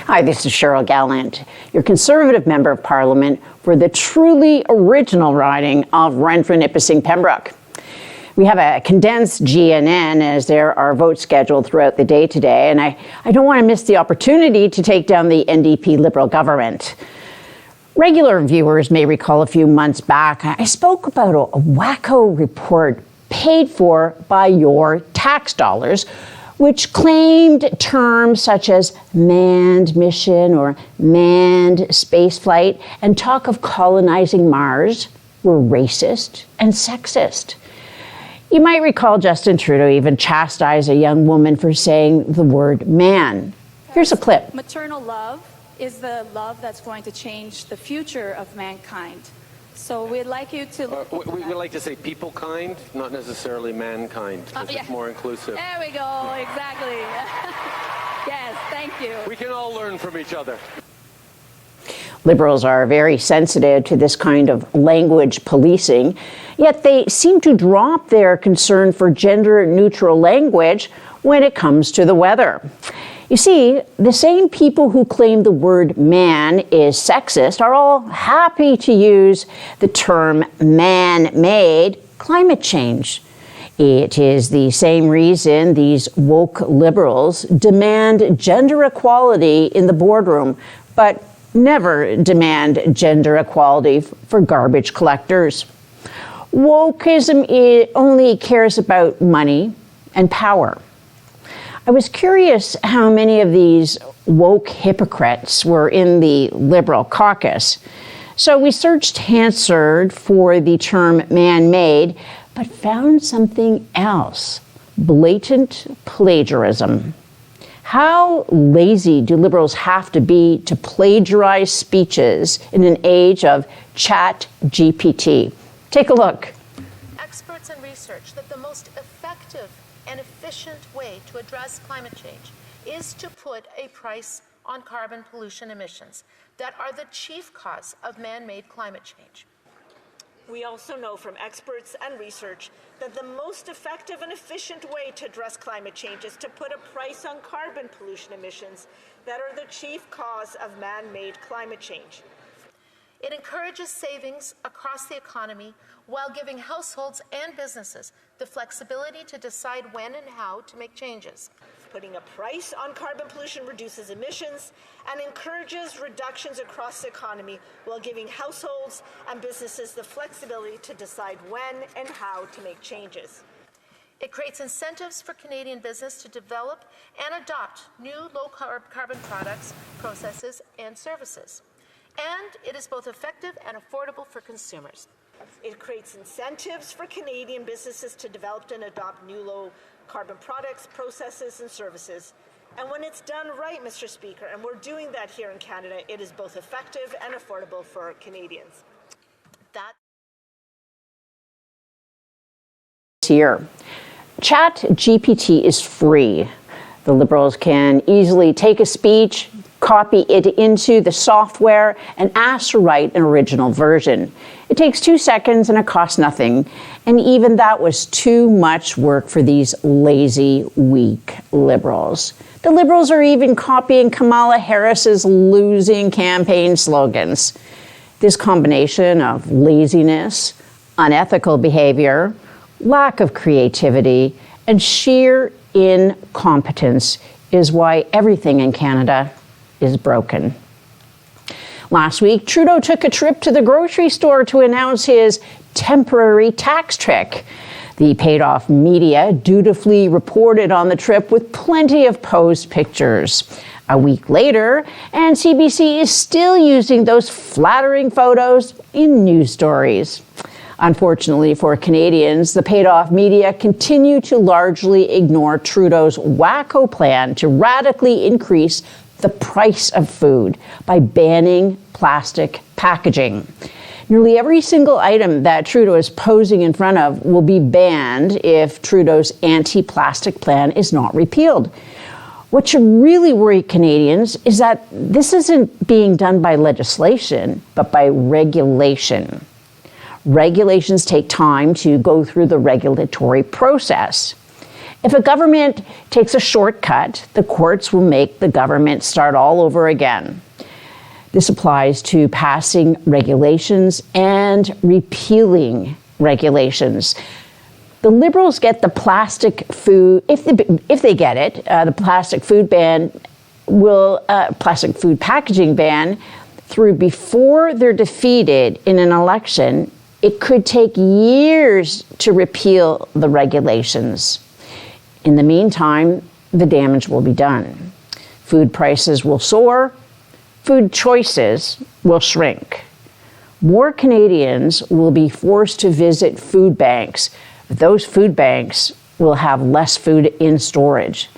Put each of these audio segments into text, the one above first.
Hi, this is Cheryl Gallant, your Conservative Member of Parliament for the truly original riding of Renfrew-Nipissing-Pembroke. We have a condensed GNN as there are votes scheduled throughout the day today, and I don't want to miss the opportunity to take down the NDP Liberal government. Regular viewers may recall a few months back, I spoke about a wacko report paid for by your tax dollars, which claimed terms such as manned mission or manned spaceflight and talk of colonizing Mars were racist and sexist. You might recall Justin Trudeau even chastised a young woman for saying the word man. Here's a clip. Maternal love is the love that's going to change the future of mankind. So we'd like you to... we would like to say people kind, not necessarily mankind, because it's more inclusive. There we go, exactly. Yes, thank you. We can all learn from each other. Liberals are very sensitive to this kind of language policing, yet they seem to drop their concern for gender-neutral language when it comes to the weather. You see, the same people who claim the word man is sexist are all happy to use the term man-made climate change. It is the same reason these woke liberals demand gender equality in the boardroom, but never demand gender equality for garbage collectors. Wokeism only cares about money and power. I was curious how many of these woke hypocrites were in the Liberal caucus. So we searched Hansard for the term man-made, but found something else: blatant plagiarism. How lazy do Liberals have to be to plagiarize speeches in an age of Chat GPT? Take a look. Experts and research that the most effective and efficient way to address climate change is to put a price on carbon pollution emissions that are the chief cause of man-made climate change. We also know from experts and research that the most effective and efficient way to address climate change is to put a price on carbon pollution emissions that are the chief cause of man-made climate change. It encourages savings across the economy while giving households and businesses the flexibility to decide when and how to make changes. Putting a price on carbon pollution reduces emissions and encourages reductions across the economy while giving households and businesses the flexibility to decide when and how to make changes. It creates incentives for Canadian business to develop and adopt new low-carbon products, processes, and services. And it is both effective and affordable for consumers. It creates incentives for Canadian businesses to develop and adopt new low-carbon products, processes, and services. And when it's done right, Mr. Speaker, and we're doing that here in Canada, it is both effective and affordable for Canadians. Here, Chat GPT is free. The Liberals can easily take a speech, copy it into the software, and ask to write an original version. It takes 2 seconds and it costs nothing. And even that was too much work for these lazy, weak Liberals. The Liberals are even copying Kamala Harris's losing campaign slogans. This combination of laziness, unethical behavior, lack of creativity, and sheer incompetence is why everything in Canada is broken. Last week, Trudeau took a trip to the grocery store to announce his temporary tax trick. The paid-off media dutifully reported on the trip with plenty of posed pictures. A week later, and CBC is still using those flattering photos in news stories. Unfortunately for Canadians, the paid-off media continue to largely ignore Trudeau's wacko plan to radically increase the price of food by banning plastic packaging. Nearly every single item that Trudeau is posing in front of will be banned if Trudeau's anti-plastic plan is not repealed. What should really worry Canadians is that this isn't being done by legislation, but by regulation. Regulations take time to go through the regulatory process. If a government takes a shortcut, the courts will make the government start all over again. This applies to passing regulations and repealing regulations. The Liberals get the plastic food, if they get it, the plastic food packaging ban through before they're defeated in an election. It could take years to repeal the regulations. In the meantime, the damage will be done. Food prices will soar, food choices will shrink. More Canadians will be forced to visit food banks. Those food banks will have less food in storage.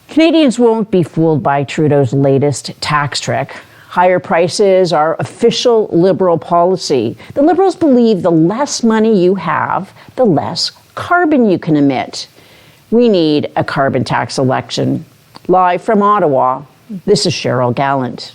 Canadians won't be fooled by Trudeau's latest tax trick. Higher prices are official Liberal policy. The Liberals believe the less money you have, the less carbon you can emit. We need a carbon tax election. Live from Ottawa, this is Cheryl Gallant.